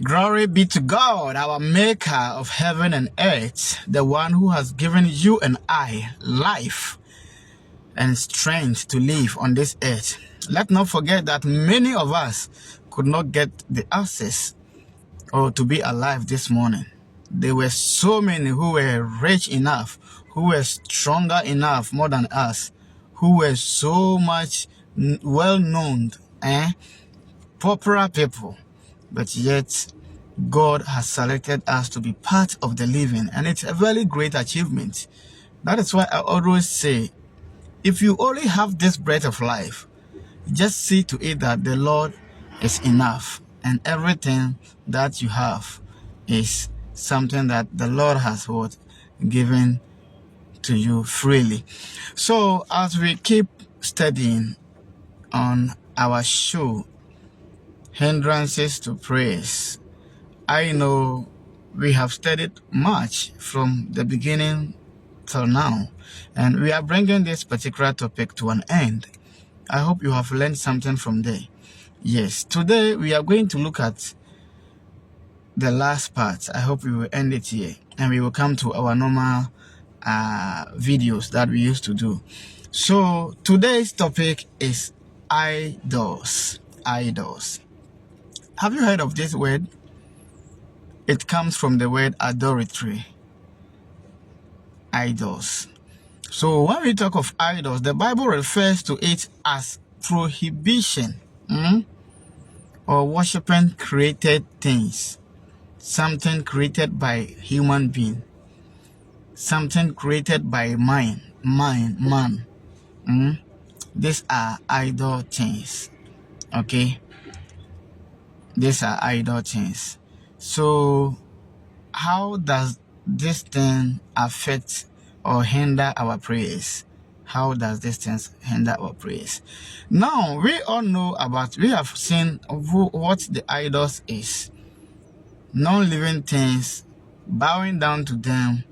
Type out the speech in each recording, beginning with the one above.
Glory be to God, our maker of heaven and earth, the one who has given you and I life and strength to live on this earth. Let's not forget that many of us could not get the access or to be alive this morning. There were so many who were rich enough, who were stronger enough more than us, who were so much well-known, popular people, but yet God has selected us to be part of the living, and it's a very great achievement. That is why I always say, if you only have this breath of life, just see to it that the Lord is enough, and everything that you have is something that the Lord has given to you freely. So as we keep studying on our show, Hindrances to Praise, I know we have studied much from the beginning till now, and we are bringing this particular topic to an end. I hope you have learned something from there. Yes, today we are going to look at the last part. I hope we will end it here, and we will come to our normal videos that we used to do. So today's topic is idols. Idols. Have you heard of this word? It comes from the word idolatry. Idols. So when we talk of idols, the Bible refers to it as prohibition or worshiping created things. Something created by human being. Something created by man. These are idol things. Okay? These are idol things. So how does this thing affect or hinder our prayers? How does this thing hinder our prayers? Now, we all know we have seen what the idols is. Non-living things, bowing down to them,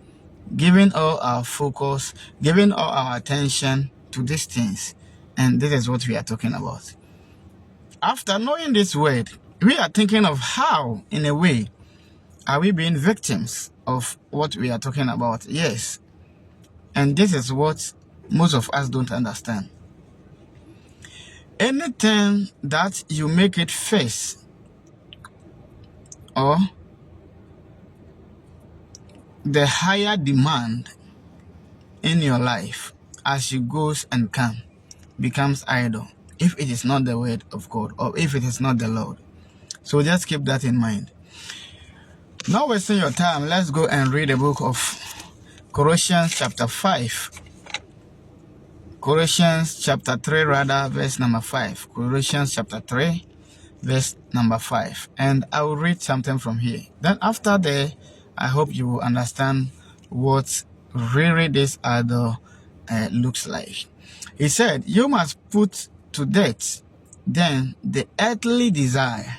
giving all our focus, giving all our attention to these things. And this is what we are talking about. After knowing this word, we are thinking of how, in a way, are we being victims of what we are talking about? Yes. And this is what most of us don't understand. Anything that you make it first, or the higher demand in your life as you goes and come, becomes idol, if it is not the word of God, or if it is not the Lord. So just keep that in mind. Not wasting your time, let's go and read the book of Colossians chapter 5. Colossians chapter 3 rather, verse number 5. Colossians chapter 3, verse number 5. And I will read something from here. Then after that, I hope you will understand what really this idol looks like. He said, you must put to death then the earthly desire,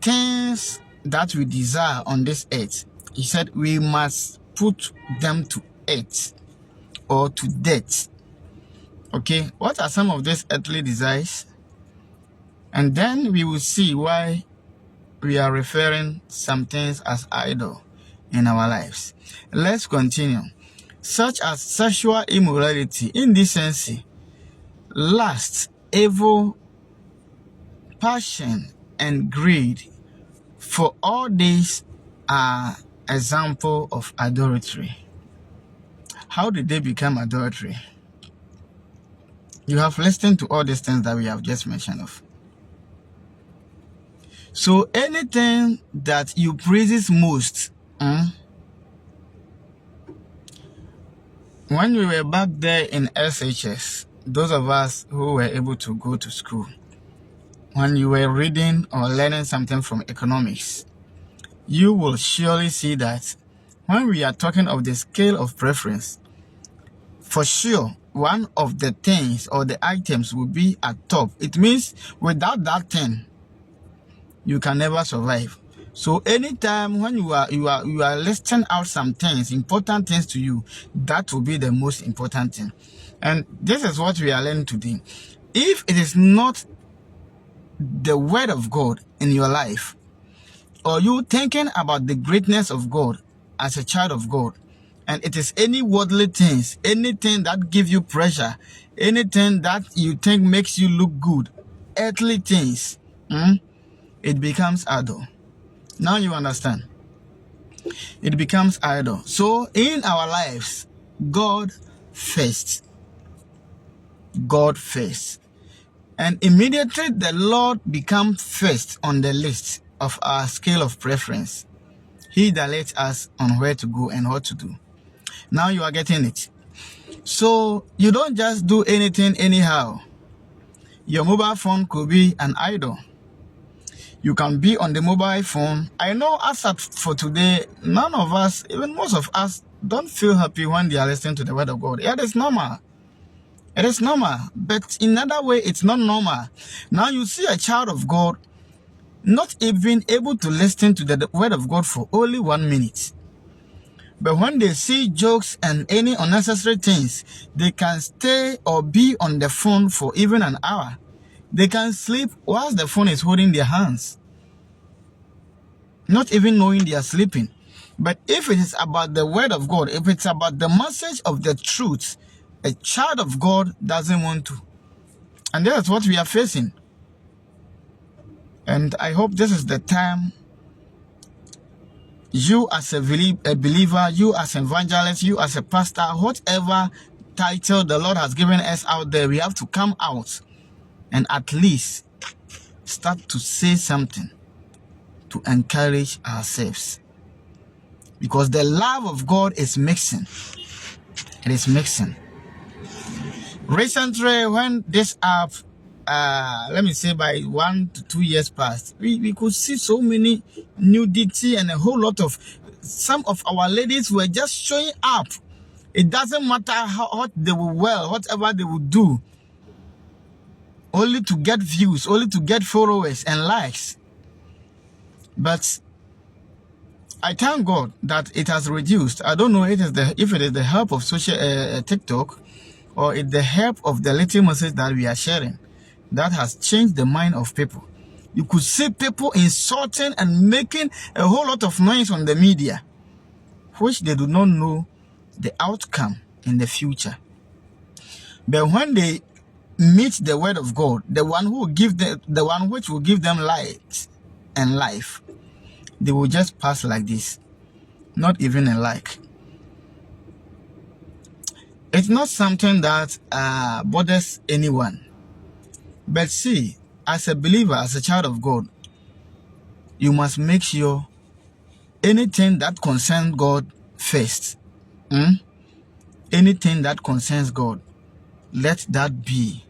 things that we desire on this earth. He said we must put them to earth or to death. Okay, what are some of these earthly desires? And then we will see why we are referring some things as idol in our lives. Let's continue. Such as sexual immorality, indecency, lust, evil, passion, and greed. For all these are example of idolatry. How did they become idolatry? You have listened to all these things that we have just mentioned of. So anything that you praises most, when we were back there in SHS, those of us who were able to go to school, when you were reading or learning something from economics, you will surely see that when we are talking of the scale of preference, for sure, one of the things or the items will be at top. It means without that thing, you can never survive. So anytime when you are listing out some things, important things to you, that will be the most important thing. And this is what we are learning today. If it is not the word of God in your life, or you thinking about the greatness of God as a child of God, and it is any worldly things, anything that gives you pressure, anything that you think makes you look good, earthly things, it becomes idol. Now you understand. It becomes idol. So in our lives, God first. God first. And immediately the Lord becomes first on the list of our scale of preference. He directs us on where to go and what to do. Now you are getting it. So you don't just do anything anyhow. Your mobile phone could be an idol. You can be on the mobile phone. I know as for today, none of us, even most of us, don't feel happy when they are listening to the word of God. Yeah, it's normal. It is normal. But in another way, it's not normal. Now you see a child of God not even able to listen to the word of God for only 1 minute. But when they see jokes and any unnecessary things, they can stay or be on the phone for even an hour. They can sleep whilst the phone is holding their hands, not even knowing they are sleeping. But if it is about the word of God, if it's about the message of the truth, a child of God doesn't want to. And that's what we are facing. And I hope this is the time you as a believer, you as an evangelist, you as a pastor, whatever title the Lord has given us out there, we have to come out and at least start to say something to encourage ourselves. Because the love of God is mixing. It is mixing. Recently, when this app, let me say by 1 to 2 years past, we could see so many nudity and a whole lot of, some of our ladies were just showing up. It doesn't matter what they will wear, whatever they will do, only to get views, only to get followers and likes. But I thank God that it has reduced. I don't know if it is the help of social TikTok, or it's the help of the little message that we are sharing that has changed the mind of people. You could see people insulting and making a whole lot of noise on the media, which they do not know the outcome in the future. But when they meet the word of God, the one who will give them, the one which will give them light and life, they will just pass like this, not even a like. It's not something that bothers anyone. But see, as a believer, as a child of God, you must make sure anything that concerns God first. Anything that concerns God, let that be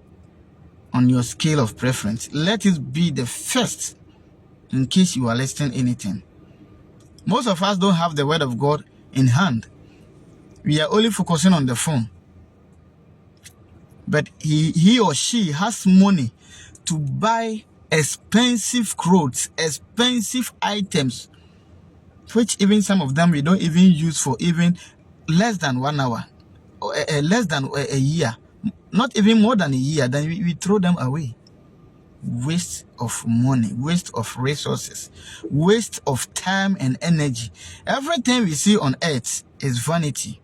on your scale of preference. Let it be the first in case you are listening anything. Most of us don't have the word of God in hand. We are only focusing on the phone. But he or she has money to buy expensive clothes, expensive items, which even some of them we don't even use for even less than 1 hour, or less than a year, not even more than a year. Then we throw them away. Waste of money, waste of resources, waste of time and energy. Everything we see on earth is vanity.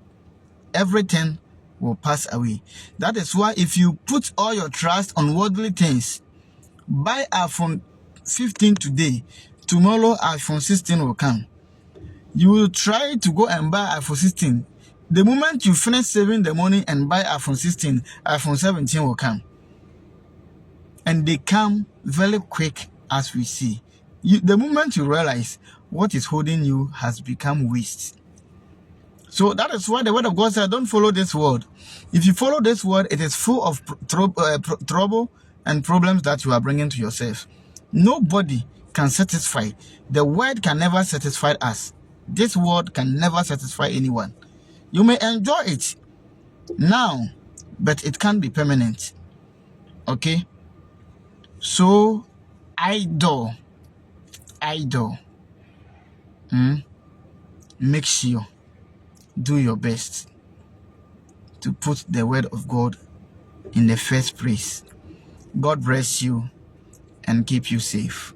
Everything will pass away. That is why if you put all your trust on worldly things, buy iPhone 15 today, tomorrow iPhone 16 will come. You will try to go and buy iPhone 16. The moment you finish saving the money and buy iPhone 16, iPhone 17 will come. And they come very quick, as we see. The moment you realize what is holding you has become waste. So that is why the word of God said, don't follow this word. If you follow this word, it is full of trouble and problems that you are bringing to yourself. Nobody can satisfy. The word can never satisfy us. This word can never satisfy anyone. You may enjoy it now, but it can't be permanent. Okay? So, idol. Make sure, do your best to put the word of God in the first place. God bless you and keep you safe.